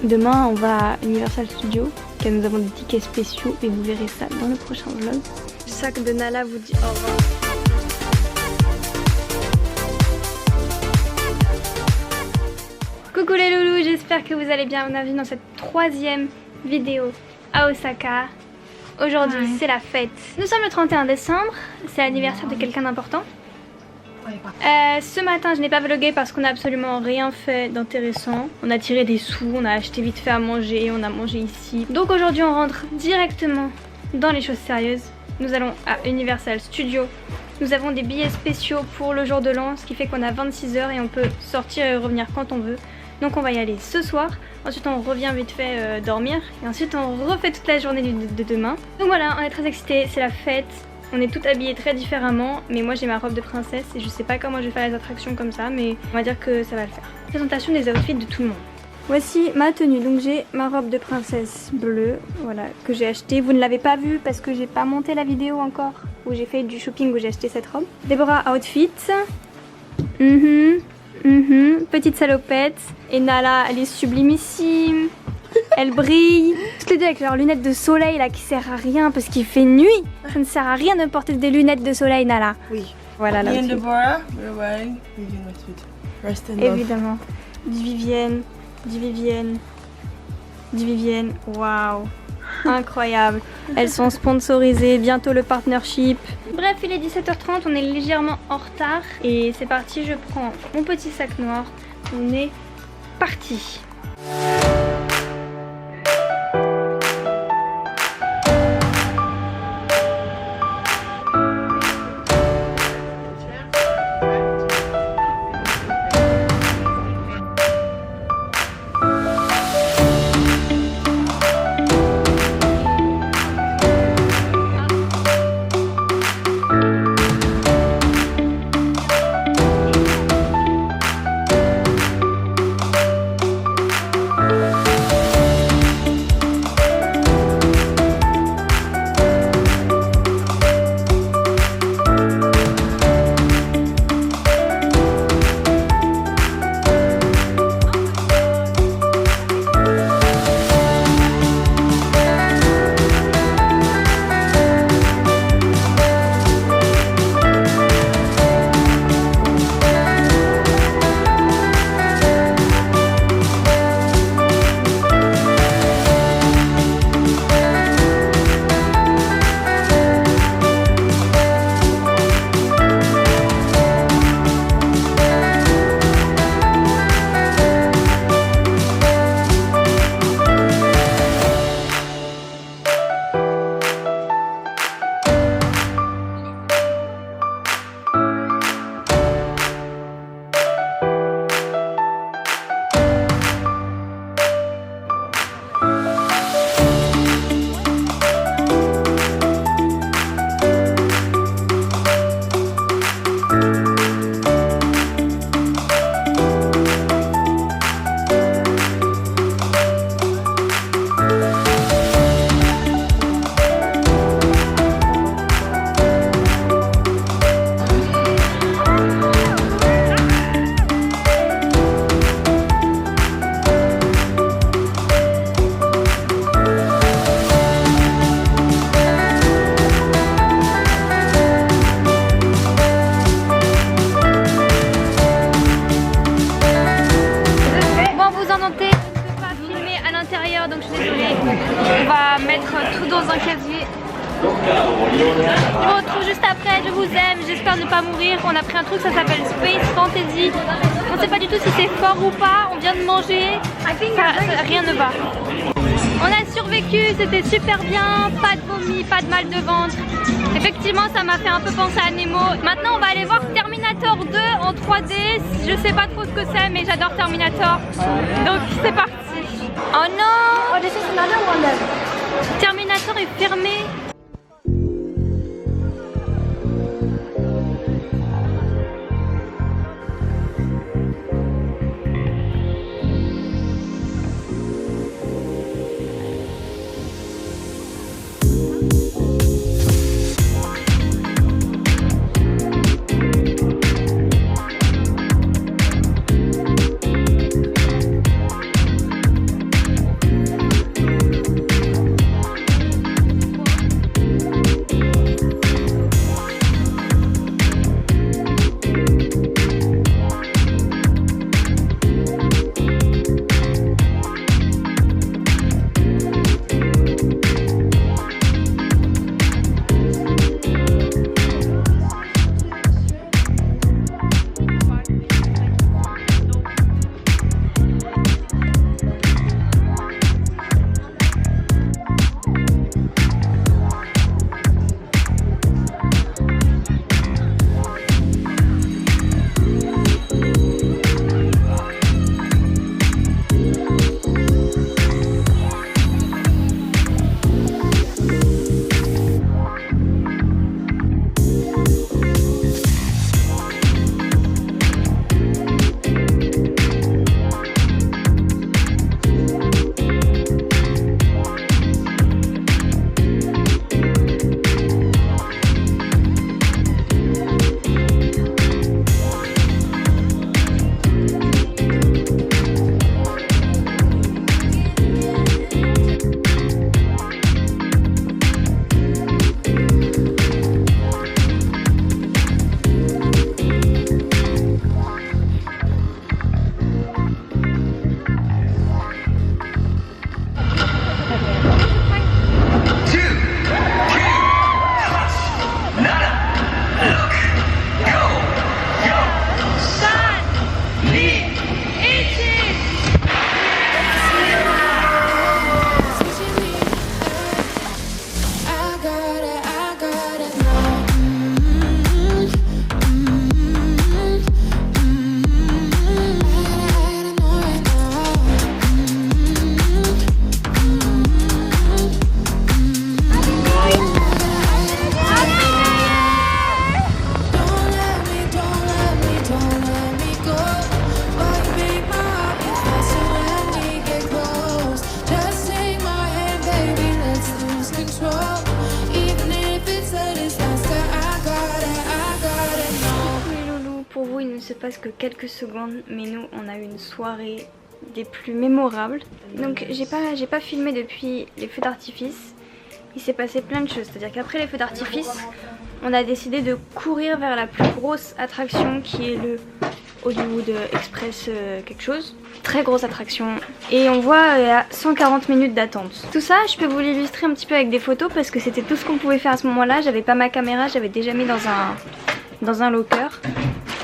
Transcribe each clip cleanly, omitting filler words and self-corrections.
Demain on va à Universal Studios car nous avons des tickets spéciaux et vous verrez ça dans le prochain vlog. Le sac de Nala vous dit au revoir. Coucou les loulous, j'espère que vous allez bien. Bienvenue dans cette 3e vidéo à Osaka. Aujourd'hui c'est la fête. Nous sommes le 31 décembre, c'est l'anniversaire de quelqu'un d'important. Ce matin je n'ai pas vlogué parce qu'on n'a absolument rien fait d'intéressant. On a tiré des sous, on a acheté vite fait à manger, on a mangé ici. Donc aujourd'hui on rentre directement dans les choses sérieuses. Nous allons à Universal Studios. Nous avons des billets spéciaux pour le jour de l'an, ce qui fait qu'on a 26 heures et on peut sortir et revenir quand on veut. Donc on va y aller ce soir, ensuite on revient vite fait dormir et ensuite on refait toute la journée de demain. Donc voilà, on est très excités, c'est la fête, on est toutes habillées très différemment, mais moi j'ai ma robe de princesse et je sais pas comment je vais faire les attractions comme ça, mais on va dire que ça va le faire. Présentation des outfits de tout le monde. Voici ma tenue, donc j'ai ma robe de princesse bleue, voilà, que j'ai achetée. Vous ne l'avez pas vue parce que j'ai pas monté la vidéo encore où j'ai fait du shopping où j'ai acheté cette robe. Déborah outfit. Petite salopette. Et Nala, elle est sublimissime. Elle brille. Toutes les deux avec leurs lunettes de soleil là qui sert à rien parce qu'il fait nuit. Ça ne sert à rien de porter des lunettes de soleil, Nala. Oui. Voilà là. Me and Deborah, we're wearing Vivienne Westwood. Rest in love. Évidemment. Du Vivienne. Waouh. Incroyable. Elles sont sponsorisées, bientôt le partnership. Bref, il est 17h30, on est légèrement en retard. Et c'est parti, je prends mon petit sac noir. On est parti. Donc je suis désolée, on va mettre tout dans un casier. Je vous retrouve juste après, je vous aime, j'espère ne pas mourir. On a pris un truc, ça s'appelle Space Fantasy. On sait pas du tout si c'est fort ou pas, on vient de manger, rien ne va. On a survécu, c'était super bien, pas de vomi, pas de mal de ventre. Effectivement ça m'a fait un peu penser à Nemo. Maintenant on va aller voir Terminator 2 en 3D. Je sais pas trop ce que c'est mais j'adore Terminator. Donc c'est parti. Oh non! Oh, this is another one then. Terminator est fermé. se passe que quelques secondes, mais nous on a eu une soirée des plus mémorables. Donc j'ai pas filmé depuis les feux d'artifice. Il s'est passé plein de choses, c'est-à-dire qu'après les feux d'artifice, on a décidé de courir vers la plus grosse attraction qui est le Hollywood Express quelque chose. Très grosse attraction et on voit à 140 minutes d'attente. Tout ça je peux vous l'illustrer un petit peu avec des photos parce que c'était tout ce qu'on pouvait faire à ce moment là. J'avais pas ma caméra, j'avais déjà mis dans un locker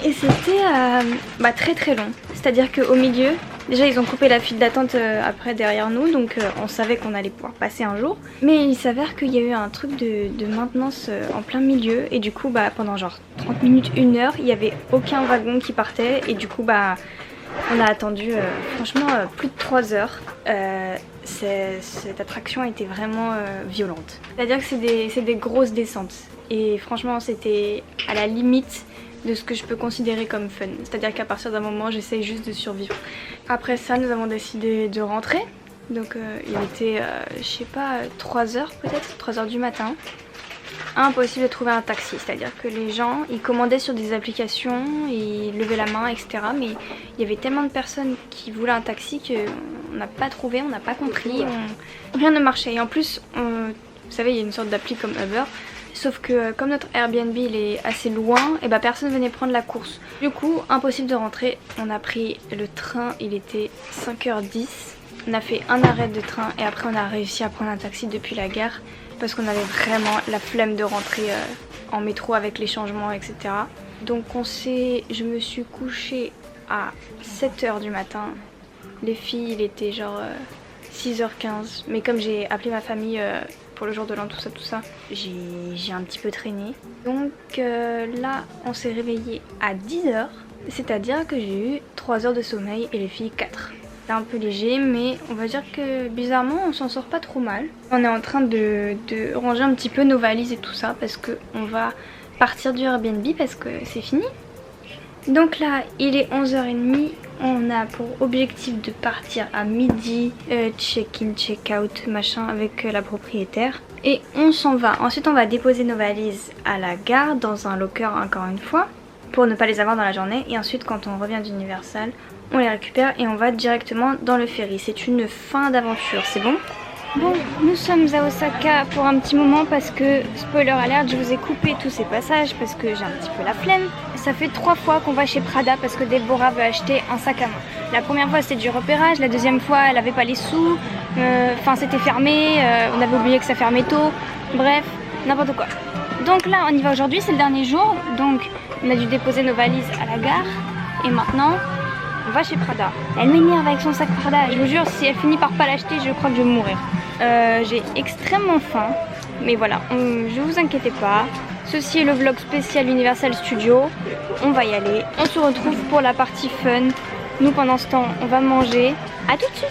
et c'était très long. C'est à dire qu'au milieu, déjà ils ont coupé la file d'attente après derrière nous, donc on savait qu'on allait pouvoir passer un jour. Mais il s'avère qu'il y a eu un truc de maintenance en plein milieu et du coup pendant genre 30 minutes, 1 heure, il n'y avait aucun wagon qui partait et du coup on a attendu franchement plus de 3 heures. Cette attraction était vraiment violente. C'est-à-dire que c'est des grosses descentes et franchement c'était à la limite de ce que je peux considérer comme fun. C'est-à-dire qu'à partir d'un moment j'essaye juste de survivre. Après ça nous avons décidé de rentrer. Donc il était je sais pas 3 heures peut-être, 3 heures du matin. Impossible de trouver un taxi, c'est-à-dire que les gens ils commandaient sur des applications, ils levaient la main etc. Mais il y avait tellement de personnes qui voulaient un taxi qu'on n'a pas trouvé, on n'a pas compris, rien ne marchait. Et en plus, vous savez il y a une sorte d'appli comme Uber. Sauf que comme notre Airbnb il est assez loin, et personne venait prendre la course. Du coup, impossible de rentrer. On a pris le train, il était 5h10. On a fait un arrêt de train et après on a réussi à prendre un taxi depuis la gare. Parce qu'on avait vraiment la flemme de rentrer en métro avec les changements etc. Donc je me suis couchée à 7h du matin. Les filles il était genre 6h15. Mais comme j'ai appelé ma famille pour le jour de l'an, tout ça, j'ai un petit peu traîné. Donc là on s'est réveillé à 10h. C'est-à-dire que j'ai eu 3 heures de sommeil et les filles 4. C'est un peu léger mais on va dire que bizarrement on s'en sort pas trop mal. On est en train de ranger un petit peu nos valises et tout ça parce qu'on va partir du Airbnb parce que c'est fini. Donc là il est 11h30, on a pour objectif de partir à midi, check-in, check-out machin avec la propriétaire. Et on s'en va. Ensuite on va déposer nos valises à la gare dans un locker encore une fois pour ne pas les avoir dans la journée. Et ensuite quand on revient d'Universal, on les récupère et on va directement dans le ferry. C'est une fin d'aventure, c'est bon? Bon, nous sommes à Osaka pour un petit moment parce que, spoiler alert, je vous ai coupé tous ces passages parce que j'ai un petit peu la flemme. Ça fait 3 fois qu'on va chez Prada parce que Déborah veut acheter un sac à main. La première fois c'était du repérage, la deuxième fois elle avait pas les sous, c'était fermé, on avait oublié que ça fermait tôt, bref, n'importe quoi. Donc là on y va aujourd'hui, c'est le dernier jour, donc on a dû déposer nos valises à la gare et maintenant on va chez Prada. Elle m'énerve avec son sac Prada, je vous jure si elle finit par pas l'acheter je crois que je vais mourir. J'ai extrêmement faim, mais voilà, je vous inquiétez pas. Ceci est le vlog spécial Universal Studios, on va y aller. On se retrouve pour la partie fun. Nous pendant ce temps on va manger. À tout de suite.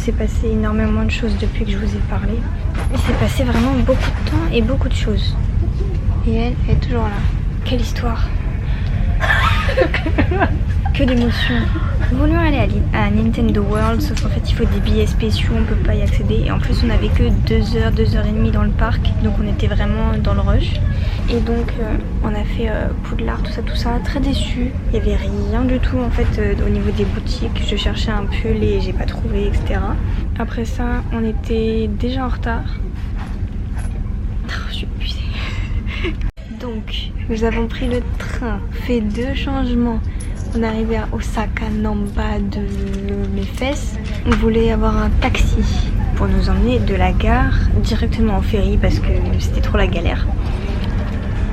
s'est passé énormément de choses depuis que je vous ai parlé. Il s'est passé vraiment beaucoup de temps et beaucoup de choses. Et elle est toujours là. Quelle histoire. Que d'émotions. Nous voulions aller à Nintendo World, sauf qu'en fait il faut des billets spéciaux, on peut pas y accéder. Et en plus on avait que 2 heures, 2 heures et demie dans le parc, donc on était vraiment dans le rush. Et donc on a fait Poudlard, tout ça, très déçu. Il y avait rien du tout en fait au niveau des boutiques. Je cherchais un pull et j'ai pas trouvé, etc. Après ça, on était déjà en retard. Oh, je suis épuisée. Donc nous avons pris le train, fait 2 changements. On est arrivé à Osaka, Namba de mes fesses. On voulait avoir un taxi pour nous emmener de la gare directement au ferry parce que c'était trop la galère.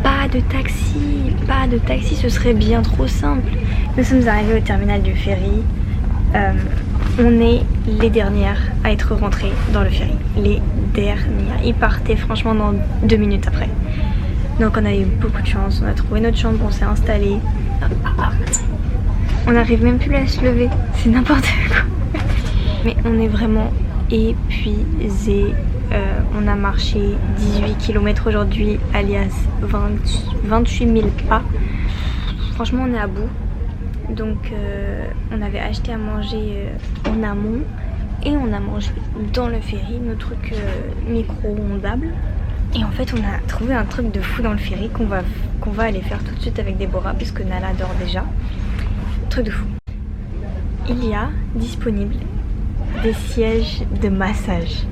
Pas de taxi, ce serait bien trop simple. Nous sommes arrivés au terminal du ferry. On est les dernières à être rentrées dans le ferry. Les dernières. Ils partaient franchement dans 2 minutes après. Donc on a eu beaucoup de chance, on a trouvé notre chambre, on s'est installé. On n'arrive même plus à se lever, c'est n'importe quoi. Mais on est vraiment épuisés. On a marché 18 km aujourd'hui, alias 28 000 pas. Franchement on est à bout. Donc on avait acheté à manger en amont et on a mangé dans le ferry, nos trucs micro-ondables. Et en fait on a trouvé un truc de fou dans le ferry qu'on va aller faire tout de suite avec Déborah puisque Nala adore déjà. Truc de fou. Il y a disponible des sièges de massage.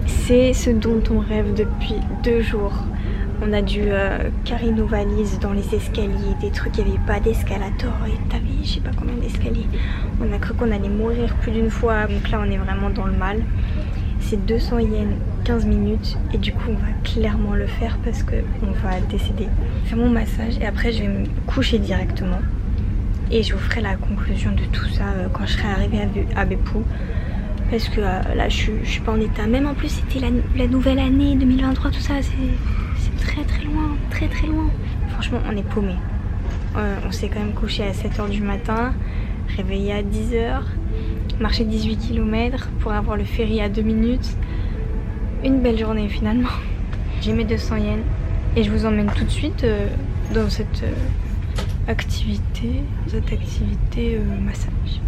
C'est ce dont on rêve depuis 2 jours. On a dû carrer nos valises dans les escaliers, des trucs, il n'y avait pas d'escalator et t'avais je sais pas combien d'escaliers. On a cru qu'on allait mourir plus d'une fois, donc là on est vraiment dans le mal. C'est 200 yens 15 minutes et du coup on va clairement le faire parce qu'on va décider. Faire mon massage et après je vais me coucher directement. Et je vous ferai la conclusion de tout ça quand je serai arrivée à Beppu. Parce que là je suis pas en état. Même en plus c'était la nouvelle année 2023, tout ça, c'est très loin, très loin. Franchement on est paumé. On s'est quand même couché à 7 h du matin, réveillé à 10 h, marché 18 km pour avoir le ferry à 2 minutes. Une belle journée finalement. J'ai mes 200 yens et je vous emmène tout de suite dans cette activité massage.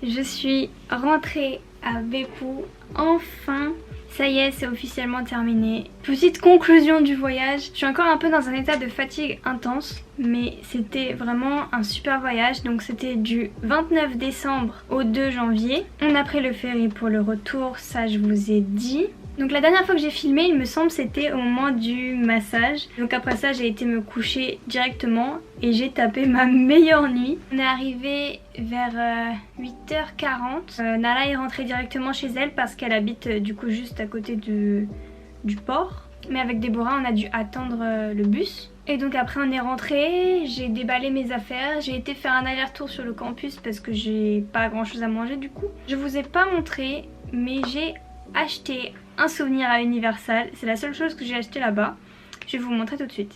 Je suis rentrée à Beppu, enfin. Ça y est, c'est officiellement terminé. Petite conclusion du voyage. Je suis encore un peu dans un état de fatigue intense, mais c'était vraiment un super voyage. Donc c'était du 29 décembre au 2 janvier. On a pris le ferry pour le retour, ça je vous ai dit. Donc la dernière fois que j'ai filmé, il me semble, c'était au moment du massage. Donc après ça, j'ai été me coucher directement et j'ai tapé ma meilleure nuit. On est arrivé vers 8h40. Nala est rentrée directement chez elle parce qu'elle habite du coup juste à côté du port. Mais avec Déborah, on a dû attendre le bus. Et donc après on est rentré, j'ai déballé mes affaires, j'ai été faire un aller-retour sur le campus parce que j'ai pas grand chose à manger du coup. Je vous ai pas montré, mais j'ai acheté un souvenir à Universal. C'est la seule chose que j'ai acheté là-bas. Je vais vous montrer tout de suite.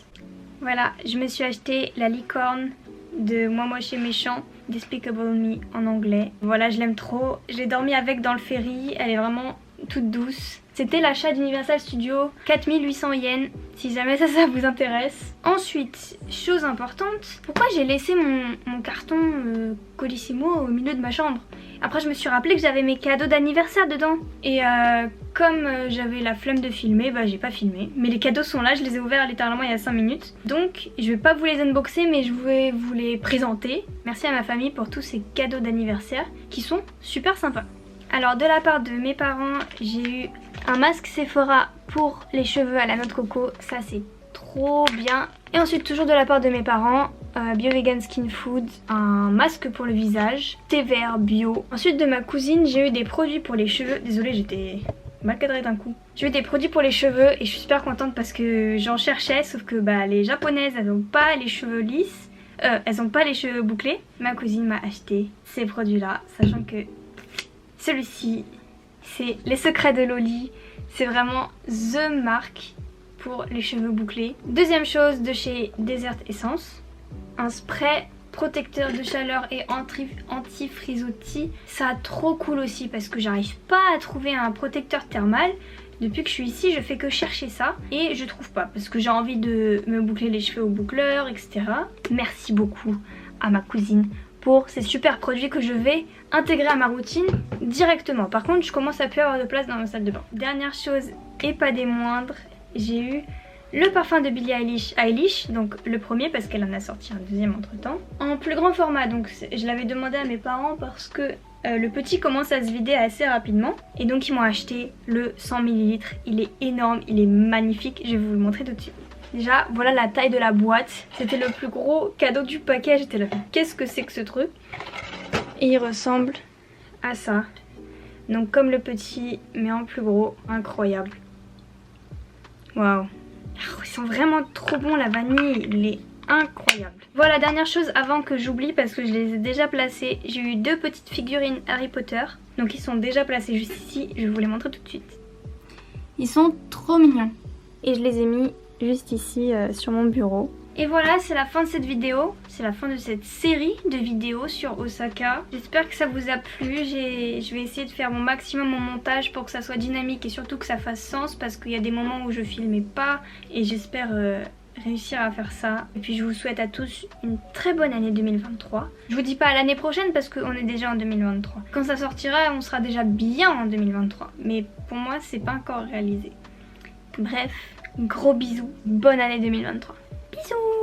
Voilà, je me suis acheté la licorne de Moi Moche et Méchant, Despicable Me en anglais. Voilà, je l'aime trop. J'ai dormi avec dans le ferry, elle est vraiment toute douce. C'était l'achat d'Universal Studios, 4800 yens, si jamais ça vous intéresse. Ensuite, chose importante, pourquoi j'ai laissé mon carton Colissimo au milieu de ma chambre? Après je me suis rappelé que j'avais mes cadeaux d'anniversaire dedans. Et comme j'avais la flemme de filmer, bah j'ai pas filmé. Mais les cadeaux sont là, je les ai ouverts littéralement il y a 5 minutes. Donc je vais pas vous les unboxer mais je vais vous les présenter. Merci à ma famille pour tous ces cadeaux d'anniversaire qui sont super sympas. Alors de la part de mes parents, j'ai eu un masque Sephora pour les cheveux à la noix de coco. Ça c'est trop bien. Et ensuite toujours de la part de mes parents, Bio Vegan Skin Food, un masque pour le visage, thé vert bio. Ensuite de ma cousine j'ai eu des produits pour les cheveux. Désolée, j'étais mal cadrée d'un coup. J'ai eu des produits pour les cheveux et je suis super contente parce que j'en cherchais, sauf que les japonaises elles n'ont pas les cheveux lisses. Elles n'ont pas les cheveux bouclés. Ma cousine m'a acheté ces produits là, sachant que celui-ci c'est les secrets de Loli. C'est vraiment THE marque pour les cheveux bouclés. Deuxième chose de chez Desert Essence, un spray protecteur de chaleur et anti-frisottis. Ça trop cool aussi parce que j'arrive pas à trouver un protecteur thermal. Depuis que je suis ici je fais que chercher ça et je trouve pas parce que j'ai envie de me boucler les cheveux au boucleur, etc. Merci beaucoup à ma cousine pour ces super produits que je vais intégrer à ma routine directement. Par contre je commence à plus avoir de place dans ma salle de bain. Dernière chose et pas des moindres, j'ai eu le parfum de Billie Eilish, donc le premier parce qu'elle en a sorti un deuxième entre temps, en plus grand format. Donc je l'avais demandé à mes parents parce que le petit commence à se vider assez rapidement et donc ils m'ont acheté le 100 ml. Il est énorme, il est magnifique, je vais vous le montrer tout de suite. Déjà voilà la taille de la boîte, c'était le plus gros cadeau du paquet, j'étais là, qu'est-ce que c'est que ce truc? Et il ressemble à ça, donc comme le petit mais en plus gros, incroyable. Waouh, ils sont vraiment trop bons, la vanille, il est incroyable. Voilà, dernière chose avant que j'oublie parce que je les ai déjà placés, j'ai eu deux petites figurines Harry Potter, donc ils sont déjà placés juste ici, je vais vous les montrer tout de suite. Ils sont trop mignons et je les ai mis juste ici sur mon bureau. Et voilà, c'est la fin de cette vidéo, c'est la fin de cette série de vidéos sur Osaka. J'espère que ça vous a plu, je vais essayer de faire mon maximum en montage pour que ça soit dynamique et surtout que ça fasse sens parce qu'il y a des moments où je filmais pas et j'espère réussir à faire ça. Et puis je vous souhaite à tous une très bonne année 2023. Je vous dis pas à l'année prochaine parce qu'on est déjà en 2023. Quand ça sortira, on sera déjà bien en 2023. Mais pour moi, c'est pas encore réalisé. Bref, gros bisous, bonne année 2023. Bisous!